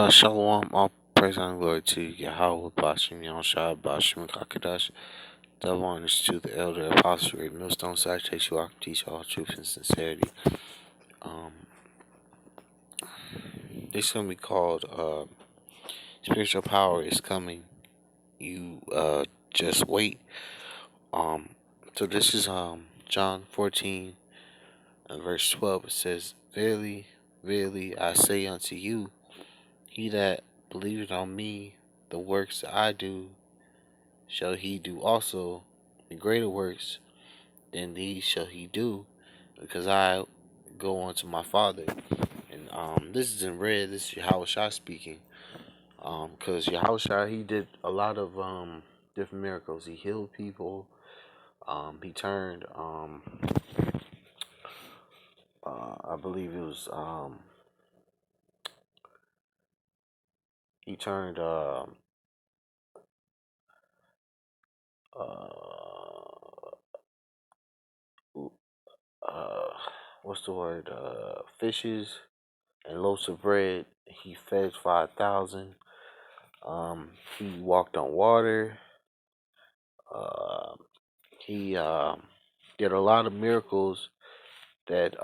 Shalom, all praise and glory to Yahweh, Bashim, Yahushua, Bashim, Kakadash. Double honors to the elder apostle, Ray Millstone, Sagittarius, who can teach all truth and sincerity. Um, this is going to be called Spiritual Power is Coming. You just wait. Um, so this is John 14 and verse 12. It says, Verily, verily, I say unto you, he that believeth on me, the works that I do, shall he do also, the greater works than these shall he do, because I go unto my Father. And this is in red. This is Yahushua speaking. Because Yahushua, he did a lot of different miracles. He healed people. He turned I believe it was he turned uh, uh, what's the word? Fishes and loaves of bread. He fed 5,000. He walked on water. Uh, he did a lot of miracles that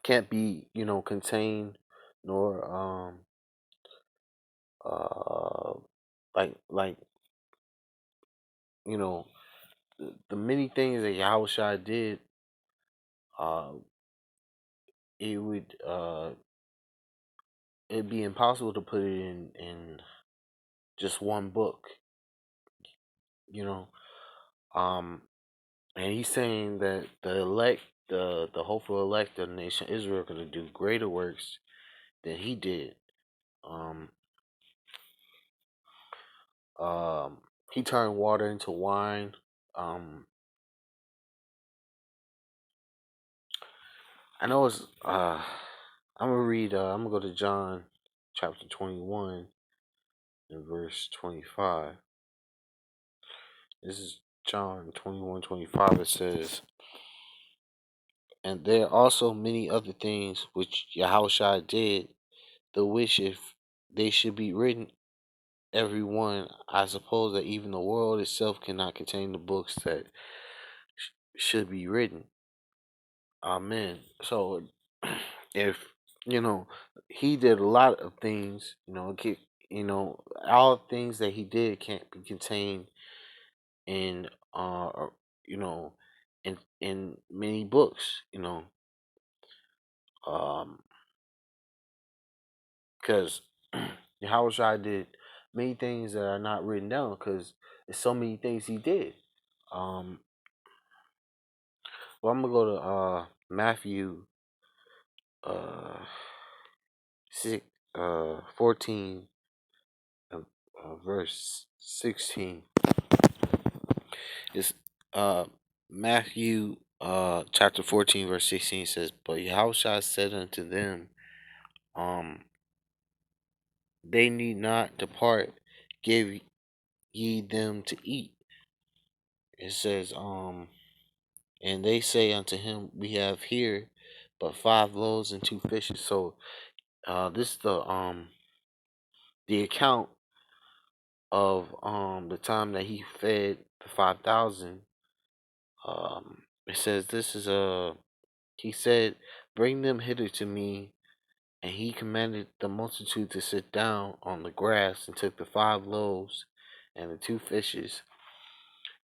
can't be, contained nor uh, like you know the many things that Yahushua did. Uh, it would it'd be impossible to put it in just one book, you know. Um, and he's saying that the elect, the hopeful elect of the nation Israel, are going to do greater works than he did. Um, he turned water into wine. Um, I know it's. I'm gonna read. I'm gonna go to John, chapter 21, and verse 25. This is John 21:25. It says, "And there are also many other things which Yahushua did, the which if they should be written, every one, I suppose that even the world itself cannot contain the books that should be written." Amen. So, if you know, he did a lot of things. All things that he did can't be contained in, you know, in many books. Um, because Yahushua did many things that are not written down because there's so many things he did. Um, well, I'm gonna go to Matthew uh 6 14 verse 16. It's Matthew chapter 14 verse 16 says, "But Yahushua said unto them, um they need not depart, give ye them to eat." It says, and they say unto him, We have here but 5 loaves and 2 fishes. So this is the account of the time that he fed the 5,000. It says this is he said, Bring them hither to me. And he commanded the multitude to sit down on the grass, and took the 5 loaves and the 2 fishes,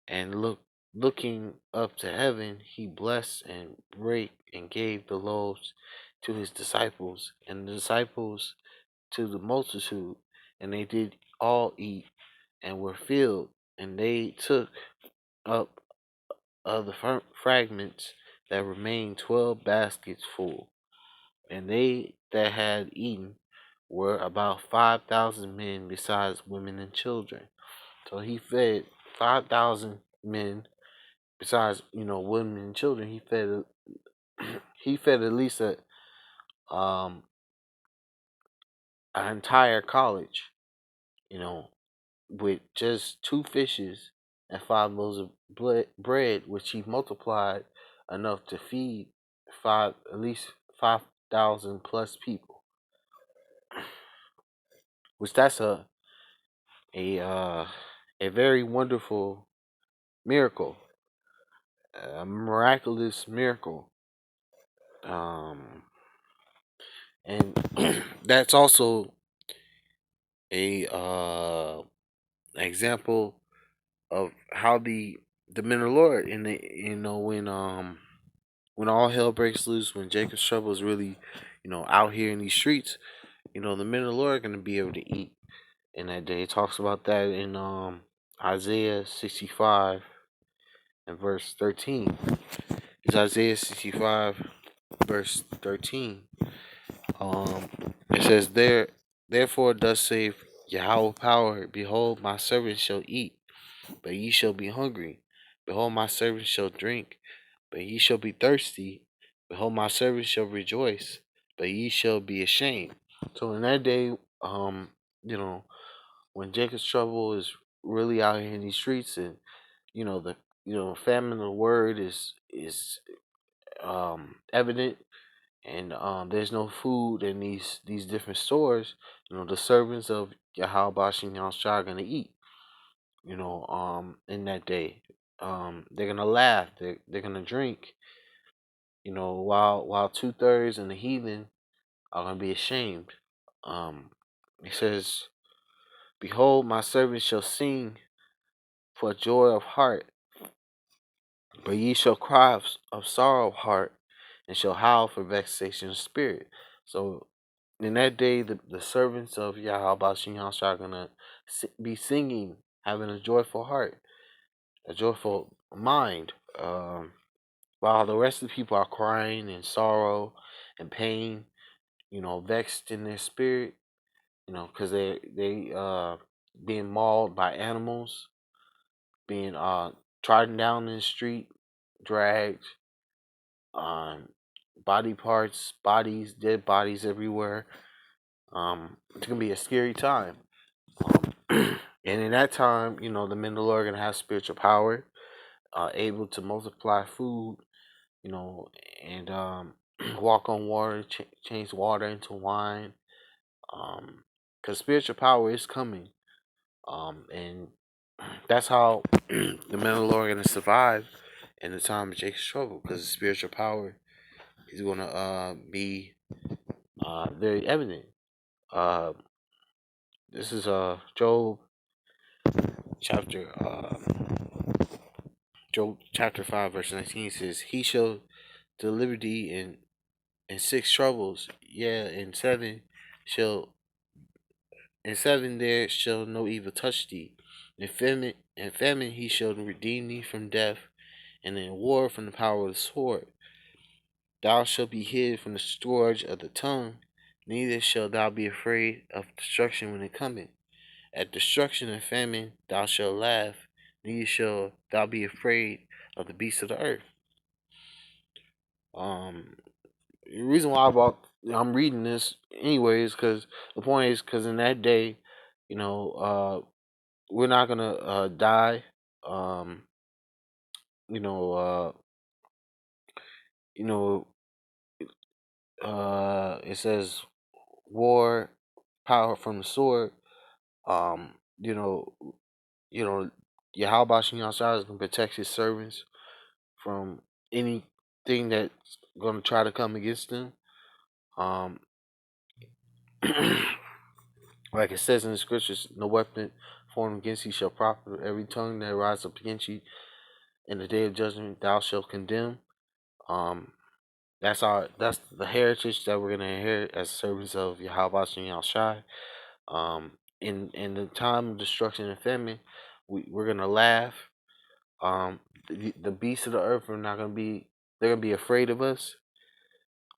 and looking up to heaven, he blessed and brake and gave the loaves to his disciples, and the disciples to the multitude, and they did all eat and were filled, and they took up of the fragments that remained 12 baskets full. And they that had eaten were about 5,000 men, besides women and children. So he fed 5,000 men, besides women and children. He fed at least um an entire college, you know, with just 2 fishes and 5 loaves of bread, which he multiplied enough to feed at least 5,000 plus people. which that's a uh, a very wonderful miracle, a miraculous miracle. Um, and that's also a example of how the men of the Lord in the when all hell breaks loose, when Jacob's trouble is really out here in these streets, the men of the Lord are gonna be able to eat in that day. It talks about that in Isaiah 65 and verse 13. It's Isaiah 65 verse 13. Um, it says therefore thus saith Yahweh power, behold my servants shall eat, but ye shall be hungry. Behold my servants shall drink, but ye shall be thirsty. Behold my servants shall rejoice, but ye shall be ashamed. So in that day, you know, when Jacob's trouble is really out here in these streets, and the famine of the word is evident, and there's no food in these different stores, the servants of Yahweh Bashin Yahshua are gonna eat, in that day. They're gonna laugh, they're gonna drink, while 2/3 and the heathen are gonna be ashamed. Um, it says, behold, my servants shall sing for joy of heart, but ye shall cry of sorrow of heart, and shall howl for vexation of spirit. So in that day, the servants of Yahweh Bashin Yahshua are gonna be singing, having a joyful heart, a joyful mind, while the rest of the people are crying in sorrow and pain, vexed in their spirit, because they being mauled by animals, being trodden down in the street, dragged, um, body parts, bodies, dead bodies everywhere. It's gonna be a scary time. And in that time, the men of the Lord are gonna have spiritual power, able to multiply food, and walk on water, change water into wine. Because spiritual power is coming. And that's how the men of the Lord are gonna survive in the time of Jacob's trouble, because the spiritual power is gonna be very evident. Uh, this is Job chapter Job chapter 5 verse 19 says, he shall deliver thee in six troubles, yeah, shall in seven there shall no evil touch thee. In famine he shall redeem thee from death, and in war from the power of the sword. Thou shalt be hid from the scourge of the tongue, neither shalt thou be afraid of destruction when it cometh. At destruction and famine thou shalt laugh, neither shalt thou be afraid of the beasts of the earth. Um, the reason why I'm reading this anyways, because the point is, because in that day, we're not gonna die. Um, you know, uh, you know, it says war, power from the sword. Um, you know, you know, Yahweh Shah is gonna protect his servants from anything that's gonna try to come against them. Um, like it says in the scriptures, no weapon formed against you shall prosper. Every tongue that rises up against you in the day of judgment, thou shalt condemn. Um, that's the heritage that we're gonna inherit as servants of Yahweh and Yahushai. In the time of destruction and famine, we're gonna laugh. The beasts of the earth are not gonna be. They're gonna be afraid of us.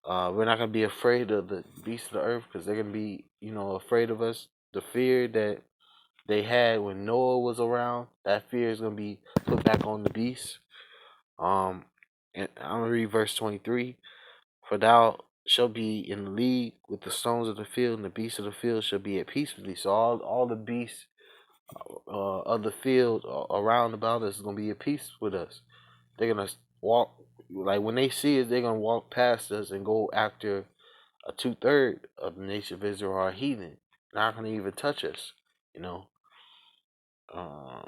We're not gonna be afraid of the beasts of the earth, because they're gonna be, afraid of us. The fear that they had when Noah was around, that fear is gonna be put back on the beast. And I'm gonna read verse 23. For thou shalt be in the league with the stones of the field, and the beasts of the field shall be at peace with thee. So all the beasts of the field around about us is gonna be at peace with us. They're gonna walk, like when they see us, they're gonna walk past us and go after a 2/3 of the nation of Israel are heathen. not gonna even touch us, you know. Uh,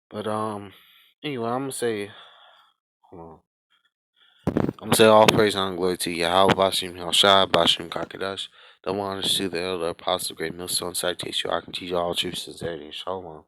but anyway, hold on. I'm gonna say all praise and glory to Yahweh, Bashim Hashai, Bashim Kakadash. The one honors to the elder apostle, great millstone, citation, I can teach all truths, sincerity, and shalom.